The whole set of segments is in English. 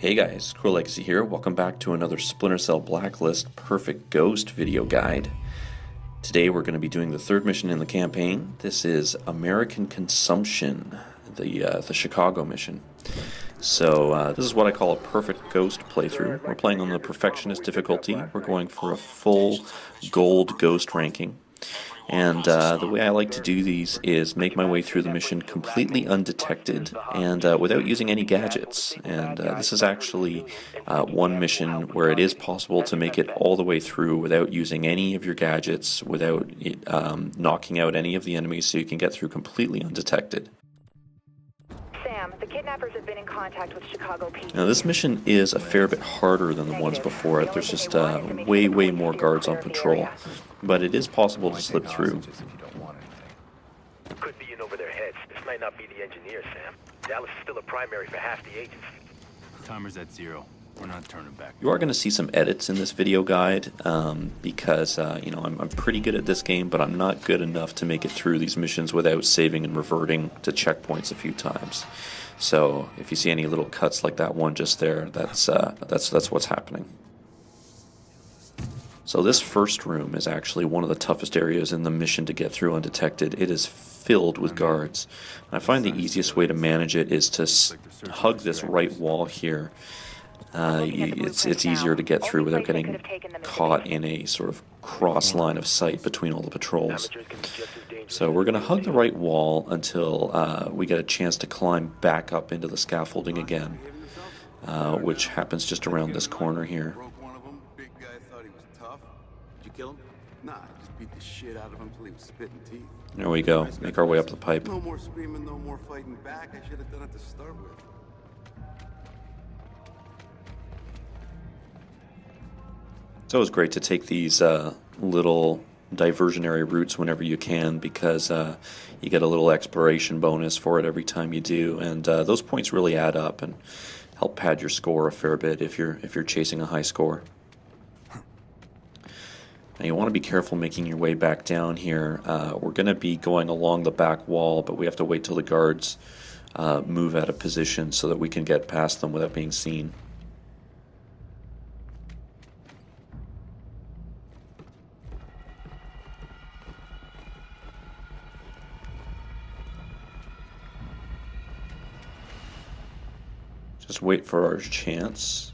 Hey guys, CruelLEGACEY here. Welcome back to another Splinter Cell Blacklist Perfect Ghost video guide. Today we're going to be doing the third mission in the campaign. This is American Consumption, the Chicago mission. So this is what I call a Perfect Ghost playthrough. We're playing on the Perfectionist difficulty. We're going for a full gold ghost ranking. And the way I like to do these is make my way through the mission completely undetected and without using any gadgets. And this is actually one mission where it is possible to make it all the way through without using any of your gadgets, without knocking out any of the enemies, so you can get through completely undetected. The kidnappers have been in contact with Chicago PD. Now this mission is a fair bit harder than the ones before it. There's just way more guards on patrol, but it is possible to slip through. Could be in over their heads. This might not be the engineers, Sam. Dallas is still a primary for half the agency. Timer's at 0. We're not turning back. You are going to see some edits in this video guide because you know, I'm pretty good at this game, but I'm not good enough to make it through these missions without saving and reverting to checkpoints a few times. So if you see any little cuts like that one just there, that's what's happening. So this first room is actually one of the toughest areas in the mission to get through undetected. It is filled with guards. I find the easiest way to manage it is to hug this right wall here. It's easier to get through without getting caught in a sort of cross line of sight between all the patrols. So we're going to hug the right wall until we get a chance to climb back up into the scaffolding again, which happens just around this corner here. There we go. Make our way up the pipe. No more screaming, no more fighting back. I should have done it to start with. It's always great to take these little diversionary routes whenever you can, because you get a little exploration bonus for it every time you do, and those points really add up and help pad your score a fair bit if you're chasing a high score. Now you want to be careful making your way back down here. We're going to be going along the back wall, but we have to wait till the guards move out of position so that we can get past them without being seen. Just wait for our chance.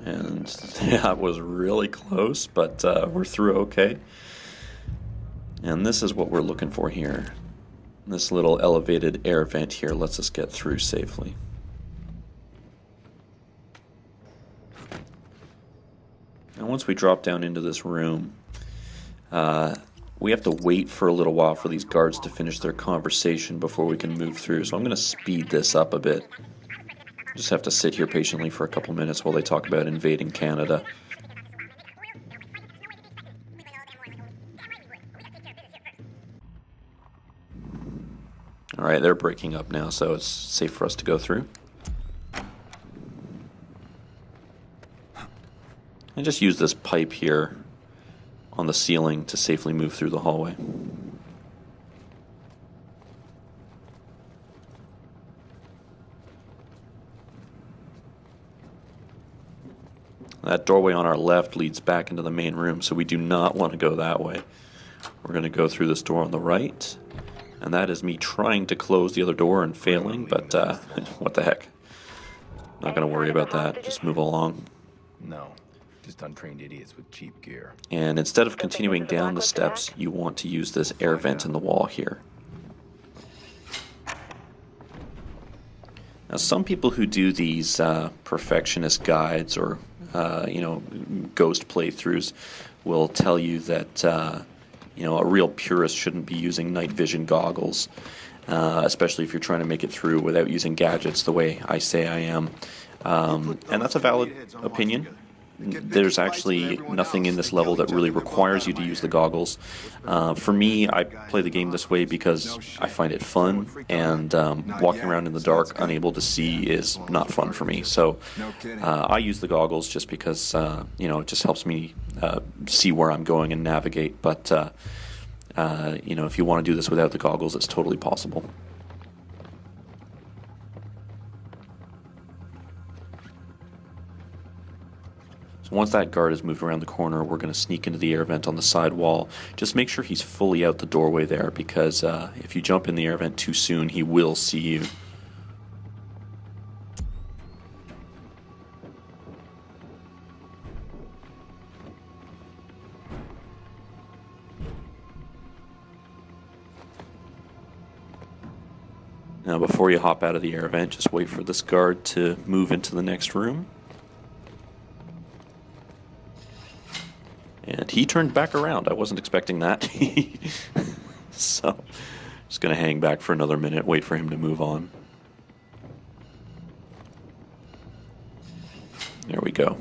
And that was really close, but we're through okay. And this is what we're looking for here. This little elevated air vent here lets us get through safely. And once we drop down into this room, we have to wait for a little while for these guards to finish their conversation before we can move through. So I'm going to speed this up a bit. Just have to sit here patiently for a couple minutes while they talk about invading Canada. Alright, they're breaking up now, so it's safe for us to go through. And just use this pipe here on the ceiling to safely move through the hallway. That doorway on our left leads back into the main room, so we do not want to go that way. We're going to go through this door on the right, and that is me trying to close the other door and failing, but what the heck. Not going to worry about that, just move along. No. Just untrained idiots with cheap gear. And instead of continuing down the steps, you want to use this air vent in the wall here. Now, some people who do these perfectionist guides or you know, ghost playthroughs will tell you that you know, a real purist shouldn't be using night vision goggles, especially if you're trying to make it through without using gadgets the way I say I am. And that's a valid opinion. There's actually nothing in this level that really requires you to use the goggles. For me, I play the game this way because I find it fun, and walking around in the dark unable to see is not fun for me. So I use the goggles just because you know, it just helps me see where I'm going and navigate. But you know, if you want to do this without the goggles, it's totally possible. So once that guard has moved around the corner, we're going to sneak into the air vent on the side wall. Just make sure he's fully out the doorway there, because if you jump in the air vent too soon, he will see you. Now before you hop out of the air vent, just wait for this guard to move into the next room. And he turned back around. I wasn't expecting that. So, just going to hang back for another minute, wait for him to move on. There we go.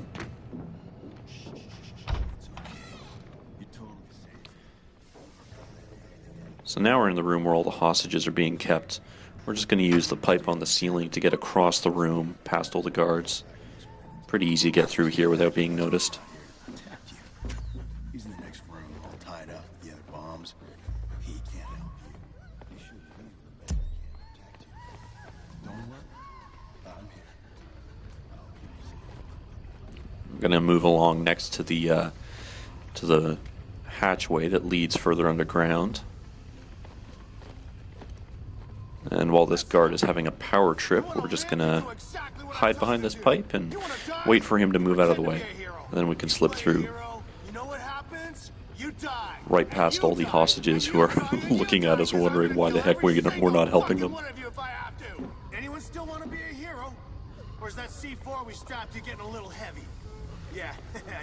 So now we're in the room where all the hostages are being kept. We're just going to use the pipe on the ceiling to get across the room, past all the guards. Pretty easy to get through here without being noticed. He's in the next room, all tied up with the other bombs. He can't help you. You should leave the bed. He can't protect you. Don't worry. I'm here. I'll keep you safe. I'm going to move along next to the hatchway that leads further underground. And while this guard is having a power trip, we're just going to hide behind this pipe and wait for him to move out of the way. And then we can slip through right past all the hostages who are looking at us wondering why the heck we're not helping them. Anyone still want to be a hero? Or is that C4 we strapped you getting a little heavy? Yeah,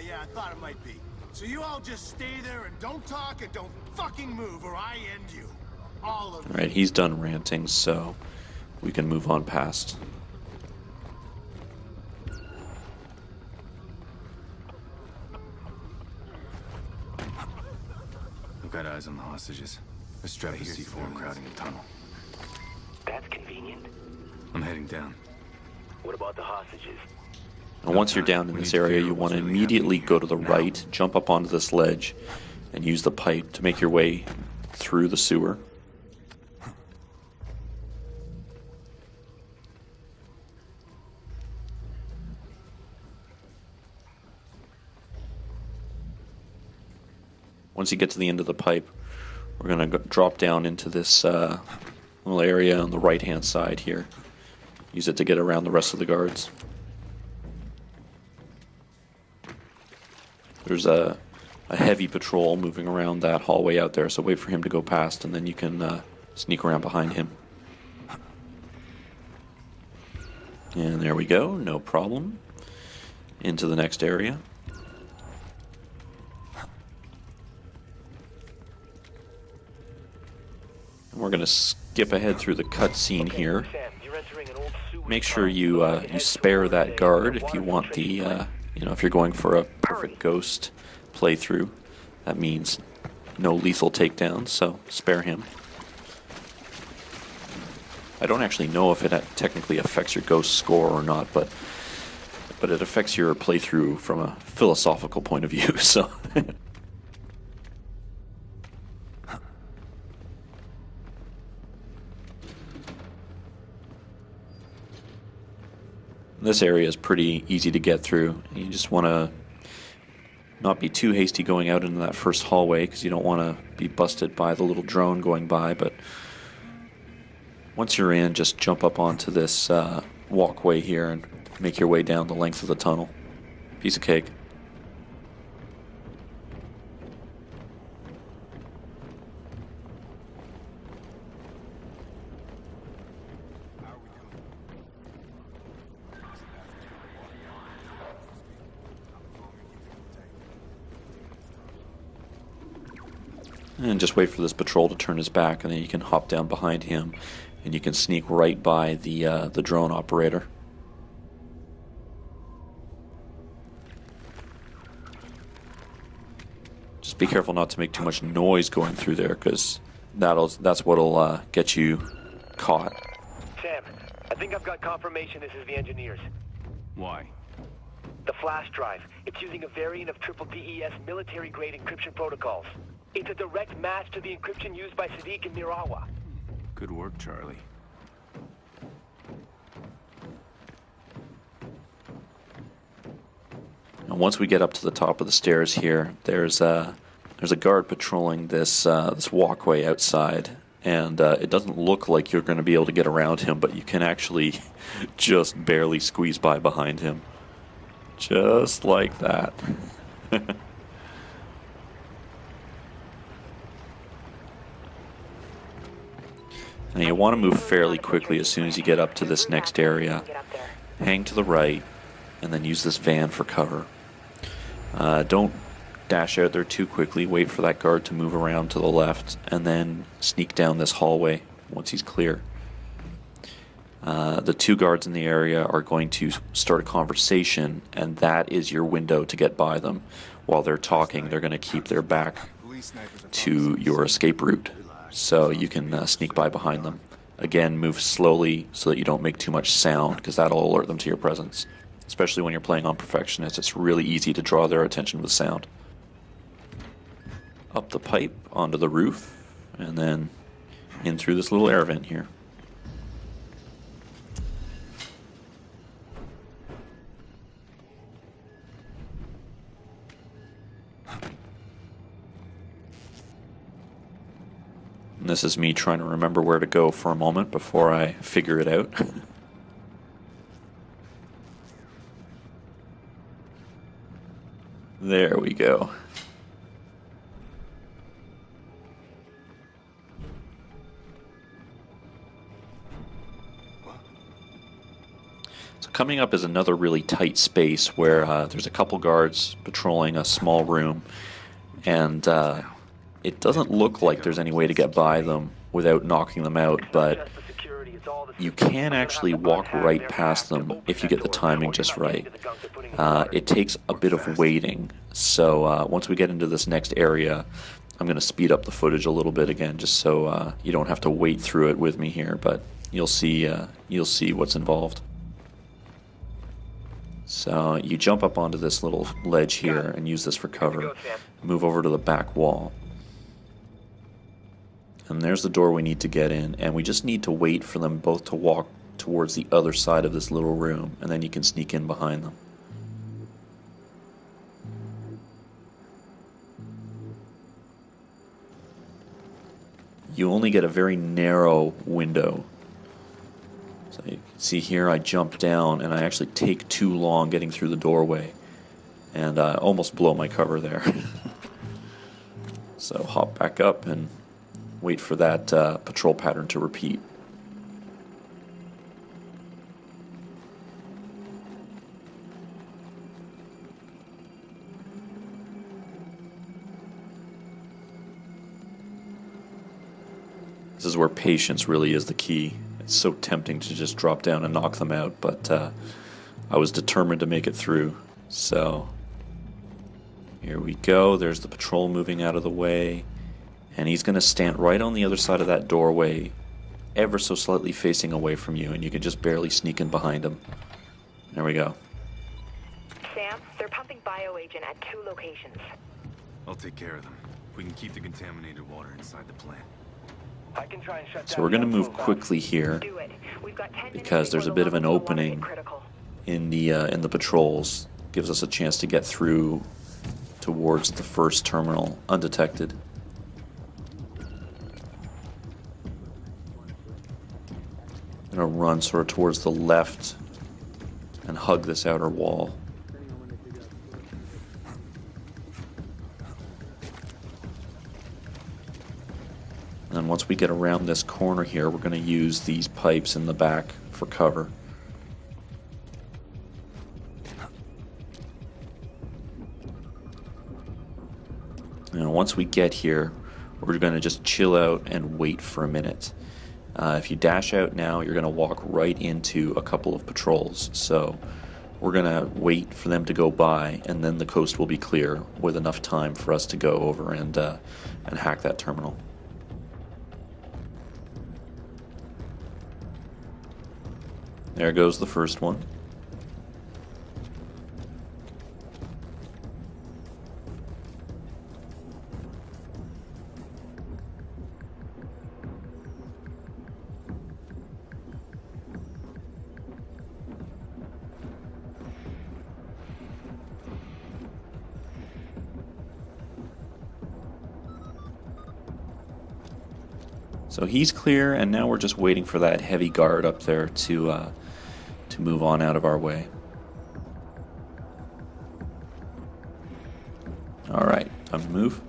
yeah, I thought it might be. So you all just stay there and don't talk and don't fucking move or I end you. All of you. Alright, he's done ranting, so we can move on past. I've got eyes on the hostages. They're strapped to C4 and crowding a tunnel. That's convenient. I'm heading down. What about the hostages? And once you're down in this area, you want to immediately go to the right, jump up onto this ledge, and use the pipe to make your way through the sewer. Once you get to the end of the pipe, we're going to drop down into this little area on the right-hand side here. Use it to get around the rest of the guards. There's a heavy patrol moving around that hallway out there, so wait for him to go past, and then you can sneak around behind him. And there we go, no problem. Into the next area. And we're going to skip ahead through the cutscene here. Make sure you spare that guard if you want the, you know, if you're going for a perfect ghost playthrough. That means no lethal takedowns, so spare him. I don't actually know if it technically affects your ghost score or not, but it affects your playthrough from a philosophical point of view, so... This area is pretty easy to get through. You just want to not be too hasty going out into that first hallway because you don't want to be busted by the little drone going by, but once you're in, just jump up onto this walkway here and make your way down the length of the tunnel. Piece of cake. And just wait for this patrol to turn his back, and then you can hop down behind him, and you can sneak right by the drone operator. Just be careful not to make too much noise going through there, because that's what'll get you caught. Sam, I think I've got confirmation this is the engineers. Why? The flash drive. It's using a variant of triple DES military-grade encryption protocols. It's a direct match to the encryption used by Sadiq and Mirawa. Good work, Charlie. And once we get up to the top of the stairs here, there's a guard patrolling this walkway outside, and it doesn't look like you're going to be able to get around him, but you can actually just barely squeeze by behind him, just like that. And you want to move fairly quickly as soon as you get up to this next area. Hang to the right, and then use this van for cover. Don't dash out there too quickly. Wait for that guard to move around to the left, and then sneak down this hallway once he's clear. The two guards in the area are going to start a conversation, and that is your window to get by them. While they're talking, they're going to keep their back to your escape route, so you can sneak by behind them. Again, move slowly so that you don't make too much sound, because that'll alert them to your presence. Especially when you're playing on Perfectionist, it's really easy to draw their attention with sound. Up the pipe, onto the roof, and then in through this little air vent here. And this is me trying to remember where to go for a moment before I figure it out. There we go. So coming up is another really tight space where there's a couple guards patrolling a small room, and it doesn't look like there's any way to get by them without knocking them out, but you can actually walk right past them if you get the timing just right. It takes a bit of waiting, so once we get into this next area, I'm going to speed up the footage a little bit again, just so you don't have to wait through it with me here, but you'll see what's involved. So you jump up onto this little ledge here and use this for cover. Move over to the back wall. And there's the door we need to get in, and we just need to wait for them both to walk towards the other side of this little room, and then you can sneak in behind them. You only get a very narrow window. So you can see here I jump down, and I actually take too long getting through the doorway, and I almost blow my cover there. So hop back up and wait for that patrol pattern to repeat. This is where patience really is the key. It's so tempting to just drop down and knock them out, but I was determined to make it through. So here we go. There's the patrol moving out of the way. And he's going to stand right on the other side of that doorway, ever so slightly facing away from you, and you can just barely sneak in behind him. There we go. Sam, they're pumping bioagent at 2 locations. I'll take care of them. We can keep the contaminated water inside the plant. I can try and shut So down we're going to the move outflow quickly here Do it. We've got 10 minutes because there's a before bit of the an levels will wanna opening get critical. in the patrols. Gives us a chance to get through towards the first terminal undetected. I'm going to run sort of towards the left and hug this outer wall. And then once we get around this corner here, we're going to use these pipes in the back for cover. And once we get here, we're going to just chill out and wait for a minute. If you dash out now, you're going to walk right into a couple of patrols. So we're going to wait for them to go by, and then the coast will be clear with enough time for us to go over and hack that terminal. There goes the first one. So he's clear, and now we're just waiting for that heavy guard up there to move on out of our way. All right, time to move.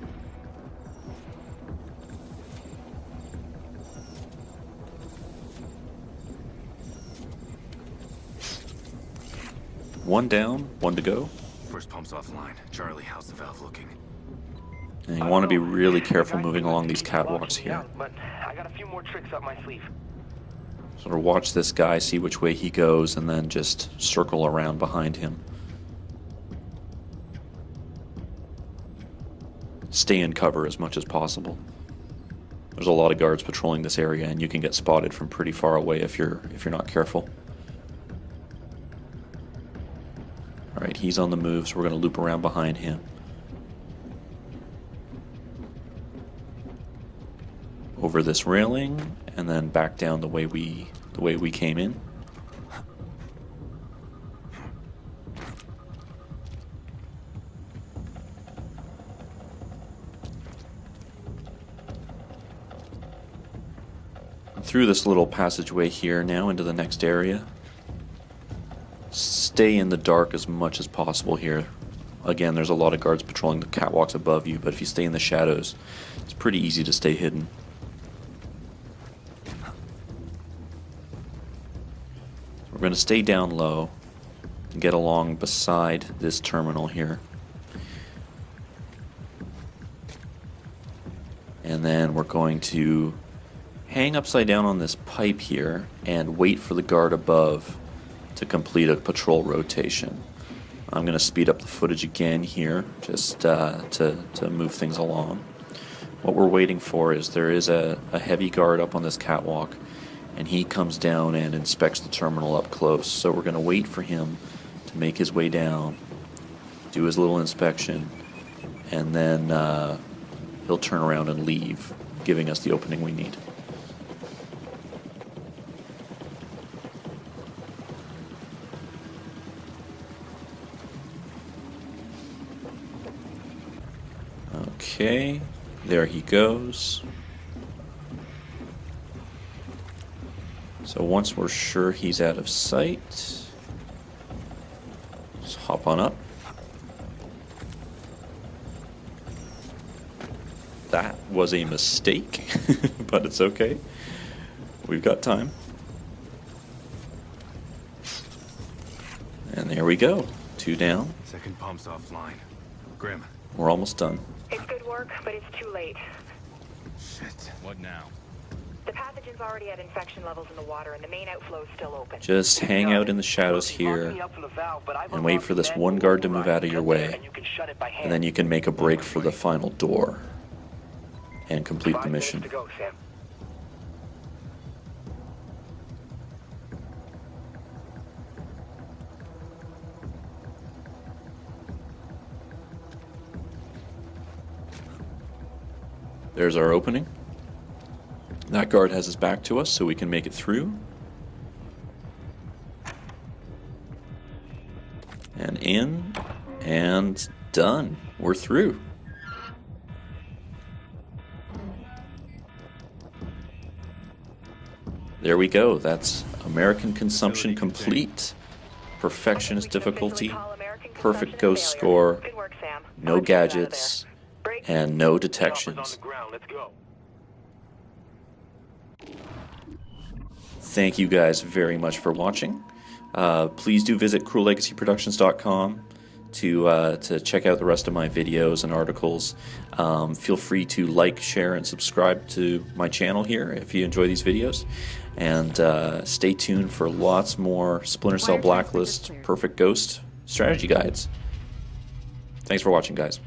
One down, one to go. First pump's offline. Charlie, how's the valve looking? And you want to be really careful moving along these catwalks here. But I got a few more tricks up my sleeve. Sort of watch this guy, see which way he goes, and then just circle around behind him. Stay in cover as much as possible. There's a lot of guards patrolling this area, and you can get spotted from pretty far away if you're not careful. Alright, he's on the move, so we're going to loop around behind him. Over this railing, and then back down the way we came in. Through this little passageway here now into the next area. Stay in the dark as much as possible here. Again, there's a lot of guards patrolling the catwalks above you, but if you stay in the shadows, it's pretty easy to stay hidden. We're going to stay down low and get along beside this terminal here. And then we're going to hang upside down on this pipe here and wait for the guard above to complete a patrol rotation. I'm going to speed up the footage again here just to move things along. What we're waiting for is there is a heavy guard up on this catwalk, and he comes down and inspects the terminal up close. So we're going to wait for him to make his way down, do his little inspection, and then he'll turn around and leave, giving us the opening we need. Okay, there he goes. So once we're sure he's out of sight, just hop on up. That was a mistake, but it's okay. We've got time. And there we go. 2 down. Second pump's offline. Grim. We're almost done. It's good work, but it's too late. Shit. What now? The pathogen's already at infection levels in the water, and the main outflow's still open. Just hang out in the shadows here and wait for this one guard to move out of your way, and then you can make a break for the final door and complete the mission. 5 minutes to go, Sam. There's our opening. That guard has his back to us, so we can make it through. And in, and done. We're through. There we go. That's American Consumption complete. Perfectionist difficulty, perfect ghost score, Good work, Sam. no gadgets, and no detections. Thank you guys very much for watching. Please do visit CruelLEGACYProductions.com to check out the rest of my videos and articles. Feel free to like, share, and subscribe to my channel here if you enjoy these videos. And stay tuned for lots more Splinter Cell Blacklist Perfect Ghost strategy guides. Thanks for watching, guys.